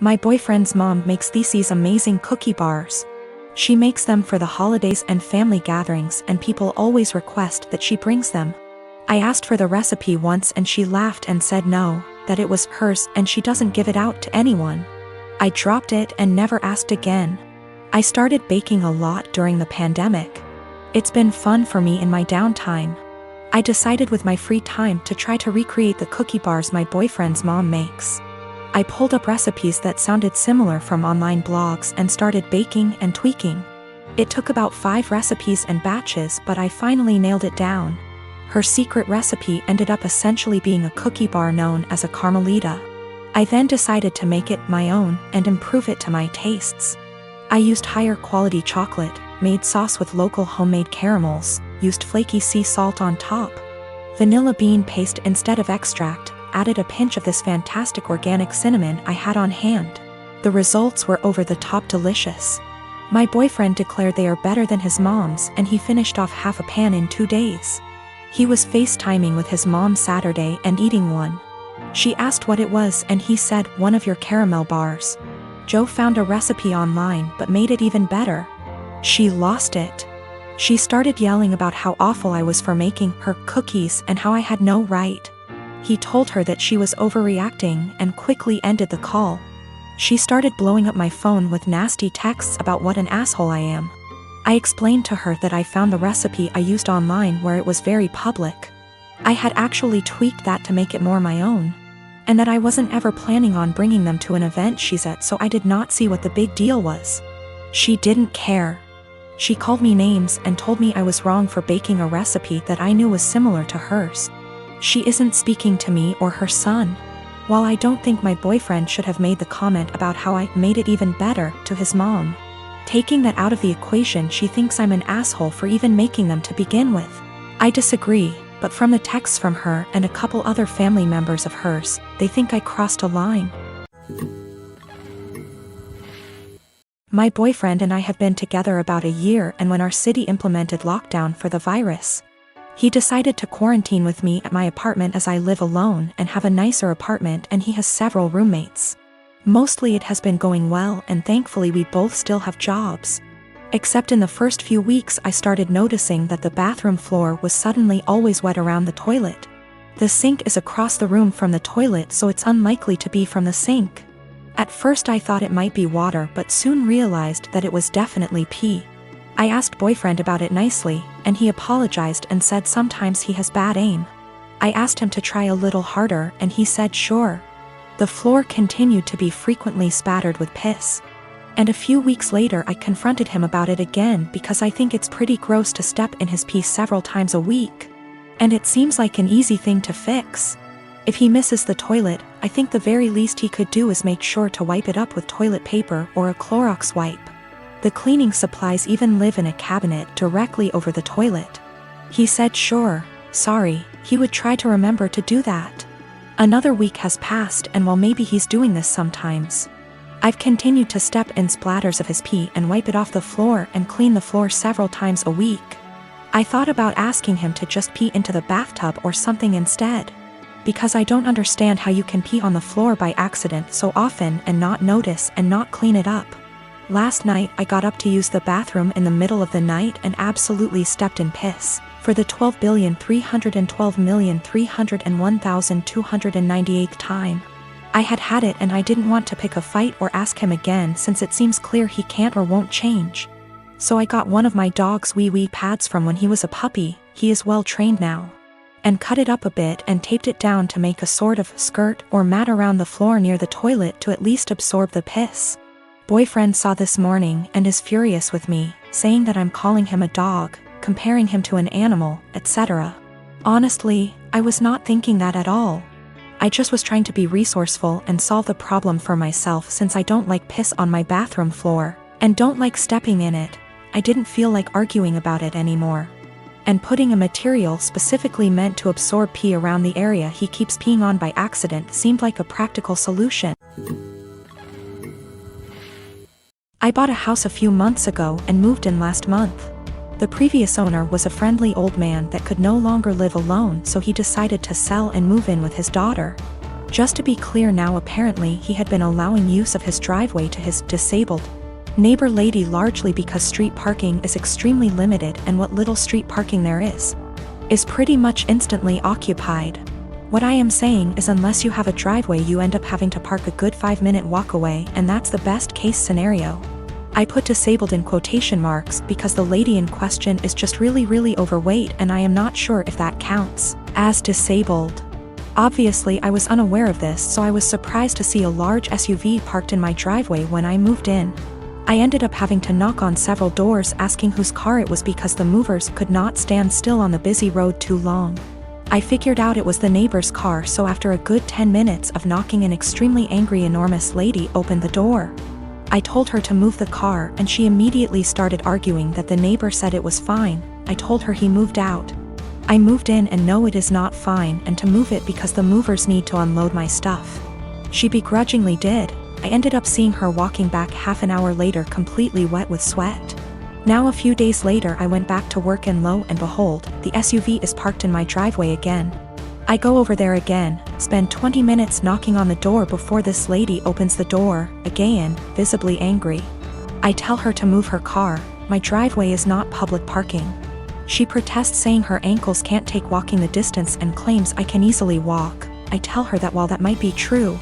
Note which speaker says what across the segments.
Speaker 1: My boyfriend's mom makes these amazing cookie bars. She makes them for the holidays and family gatherings, and people always request that she brings them. I asked for the recipe once and she laughed and said no, that it was hers and she doesn't give it out to anyone. I dropped it and never asked again. I started baking a lot during the pandemic. It's been fun for me in my downtime. I decided with my free time to try to recreate the cookie bars my boyfriend's mom makes. I pulled up recipes that sounded similar from online blogs and started baking and tweaking. It took about 5 recipes and batches, but I finally nailed it down. Her secret recipe ended up essentially being a cookie bar known as a Carmelita. I then decided to make it my own and improve it to my tastes. I used higher quality chocolate, made sauce with local homemade caramels, used flaky sea salt on top, vanilla bean paste instead of extract, added a pinch of this fantastic organic cinnamon I had on hand. The results were over the top delicious. My boyfriend declared they are better than his mom's, and he finished off half a pan in 2 days. He was FaceTiming with his mom Saturday and eating one. She asked what it was and he said, "One of your caramel bars. Joe found a recipe online but made it even better." She lost it. She started yelling about how awful I was for making her cookies and how I had no right. He told her that she was overreacting and quickly ended the call. She started blowing up my phone with nasty texts about what an asshole I am. I explained to her that I found the recipe I used online where it was very public. I had actually tweaked that to make it more my own. And that I wasn't ever planning on bringing them to an event she's at, so I did not see what the big deal was. She didn't care. She called me names and told me I was wrong for baking a recipe that I knew was similar to hers. She isn't speaking to me or her son. While I don't think my boyfriend should have made the comment about how I made it even better to his mom. Taking that out of the equation, she thinks I'm an asshole for even making them to begin with. I disagree, but from the texts from her and a couple other family members of hers, they think I crossed a line. My boyfriend and I have been together about a year, and when our city implemented lockdown for the virus, he decided to quarantine with me at my apartment as I live alone and have a nicer apartment, and he has several roommates. Mostly it has been going well, and thankfully we both still have jobs. Except in the first few weeks I started noticing that the bathroom floor was suddenly always wet around the toilet. The sink is across the room from the toilet, so it's unlikely to be from the sink. At first I thought it might be water, but soon realized that it was definitely pee. I asked boyfriend about it nicely, and he apologized and said sometimes he has bad aim. I asked him to try a little harder, and he said sure. The floor continued to be frequently spattered with piss. And a few weeks later I confronted him about it again because I think it's pretty gross to step in his pee several times a week. And it seems like an easy thing to fix. If he misses the toilet, I think the very least he could do is make sure to wipe it up with toilet paper or a Clorox wipe. The cleaning supplies even live in a cabinet directly over the toilet. He said sure, sorry, he would try to remember to do that. Another week has passed, and while maybe he's doing this sometimes, I've continued to step in splatters of his pee and wipe it off the floor and clean the floor several times a week. I thought about asking him to just pee into the bathtub or something instead. Because I don't understand how you can pee on the floor by accident so often and not notice and not clean it up. Last night I got up to use the bathroom in the middle of the night and absolutely stepped in piss, for the 12,312,301,298th time. I had it, and I didn't want to pick a fight or ask him again since it seems clear he can't or won't change. So I got one of my dog's wee pads from when he was a puppy, he is well trained now, and cut it up a bit and taped it down to make a sort of skirt or mat around the floor near the toilet to at least absorb the piss. Boyfriend saw this morning and is furious with me, saying that I'm calling him a dog, comparing him to an animal, etc. Honestly, I was not thinking that at all. I just was trying to be resourceful and solve the problem for myself since I don't like piss on my bathroom floor, and don't like stepping in it. I didn't feel like arguing about it anymore. And putting a material specifically meant to absorb pee around the area he keeps peeing on by accident seemed like a practical solution. I bought a house a few months ago and moved in last month. The previous owner was a friendly old man that could no longer live alone, so he decided to sell and move in with his daughter. Just to be clear now, apparently he had been allowing use of his driveway to his disabled neighbor lady, largely because street parking is extremely limited and what little street parking there is pretty much instantly occupied. What I am saying is, unless you have a driveway, you end up having to park a good 5-minute walk away, and that's the best case scenario. I put disabled in quotation marks because the lady in question is just really overweight, and I am not sure if that counts as disabled. Obviously I was unaware of this, so I was surprised to see a large SUV parked in my driveway when I moved in. I ended up having to knock on several doors asking whose car it was because the movers could not stand still on the busy road too long. I figured out it was the neighbor's car, so after a good 10 minutes of knocking, an extremely angry enormous lady opened the door. I told her to move the car and she immediately started arguing that the neighbor said it was fine. I told her he moved out. I moved in and no, it is not fine, and to move it because the movers need to unload my stuff. She begrudgingly did. I ended up seeing her walking back half an hour later completely wet with sweat. Now a few days later I went back to work and lo and behold, the SUV is parked in my driveway again. I go over there again, spend 20 minutes knocking on the door before this lady opens the door, again, visibly angry. I tell her to move her car. My driveway is not public parking. She protests, saying her ankles can't take walking the distance and claims I can easily walk. I tell her that while that might be true,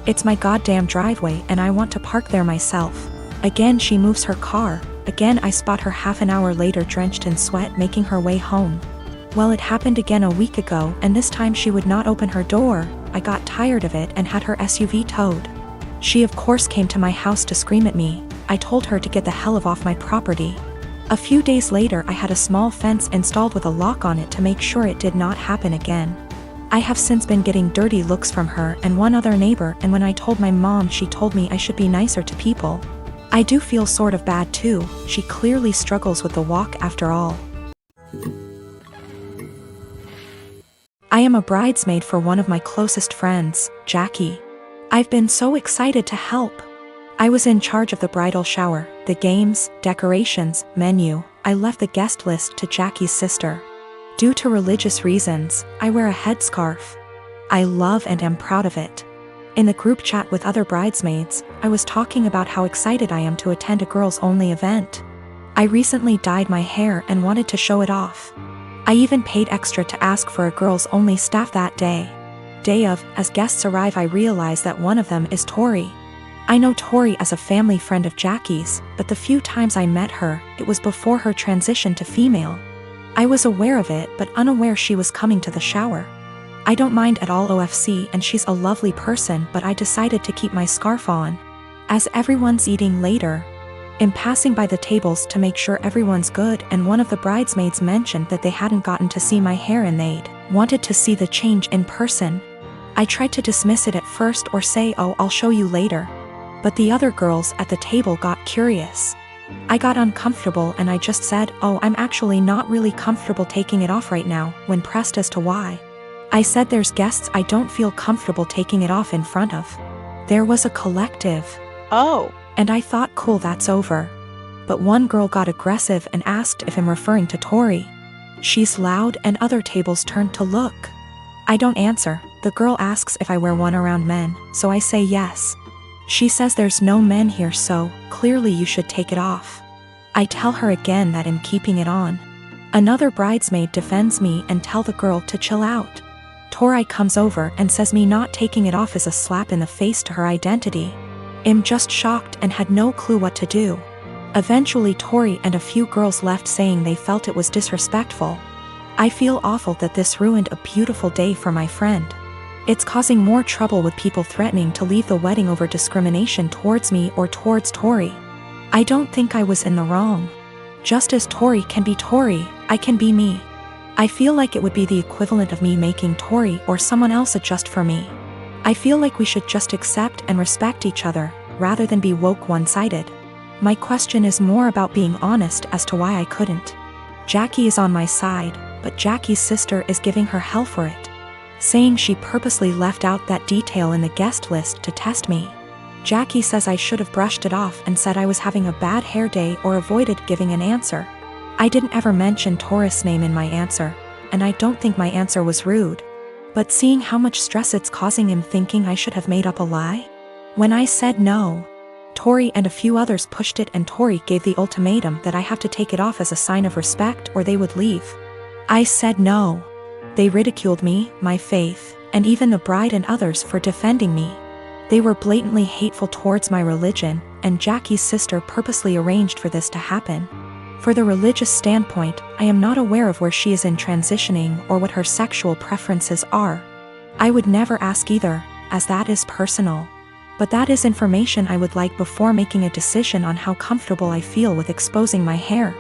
Speaker 1: it's my goddamn driveway and I want to park there myself. Again she moves her car. Again I spot her half an hour later drenched in sweat making her way home. Well, it happened again a week ago, and this time she would not open her door. I got tired of it and had her SUV towed. She of course came to my house to scream at me. I told her to get the hell off my property. A few days later I had a small fence installed with a lock on it to make sure it did not happen again. I have since been getting dirty looks from her and one other neighbor, and when I told my mom, she told me I should be nicer to people. I do feel sort of bad too. She clearly struggles with the walk after all. I am a bridesmaid for one of my closest friends, Jackie. I've been so excited to help. I was in charge of the bridal shower, the games, decorations, menu. I left the guest list to Jackie's sister. Due to religious reasons, I wear a headscarf. I love and am proud of it. In the group chat with other bridesmaids, I was talking about how excited I am to attend a girls-only event. I recently dyed my hair and wanted to show it off. I even paid extra to ask for a girls-only staff that day. Day of, as guests arrive, I realize that one of them is Tori. I know Tori as a family friend of Jackie's, but the few times I met her, it was before her transition to female. I was aware of it, but unaware she was coming to the shower. I don't mind at all OFC and she's a lovely person, but I decided to keep my scarf on. As everyone's eating later, I'm passing by the tables to make sure everyone's good, and one of the bridesmaids mentioned that they hadn't gotten to see my hair and they'd wanted to see the change in person. I tried to dismiss it at first or say, oh, I'll show you later. But the other girls at the table got curious. I got uncomfortable and I just said, oh, I'm actually not really comfortable taking it off right now. When pressed as to why, I said there's guests I don't feel comfortable taking it off in front of. There was a collective "oh," and I thought, cool, that's over. But one girl got aggressive and asked if I'm referring to Tori. She's loud and other tables turned to look. I don't answer. The girl asks if I wear one around men, so I say yes. She says there's no men here, so clearly you should take it off. I tell her again that I'm keeping it on. Another bridesmaid defends me and tell the girl to chill out. Tori comes over and says me not taking it off is a slap in the face to her identity. I'm just shocked and had no clue what to do. Eventually Tori and a few girls left saying they felt it was disrespectful. I feel awful that this ruined a beautiful day for my friend. It's causing more trouble with people threatening to leave the wedding over discrimination towards me or towards Tori. I don't think I was in the wrong. Just as Tori can be Tori, I can be me. I feel like it would be the equivalent of me making Tori or someone else adjust for me. I feel like we should just accept and respect each other, rather than be woke one-sided. My question is more about being honest as to why I couldn't. Jackie is on my side, but Jackie's sister is giving her hell for it, saying she purposely left out that detail in the guest list to test me. Jackie says I should have brushed it off and said I was having a bad hair day or avoided giving an answer. I didn't ever mention Tori's name in my answer, and I don't think my answer was rude. But seeing how much stress it's causing him, thinking I should have made up a lie? When I said no, Tori and a few others pushed it, and Tori gave the ultimatum that I have to take it off as a sign of respect or they would leave. I said no. They ridiculed me, my faith, and even the bride and others for defending me. They were blatantly hateful towards my religion, and Jackie's sister purposely arranged for this to happen. For the religious standpoint, I am not aware of where she is in transitioning or what her sexual preferences are. I would never ask either, as that is personal. But that is information I would like before making a decision on how comfortable I feel with exposing my hair.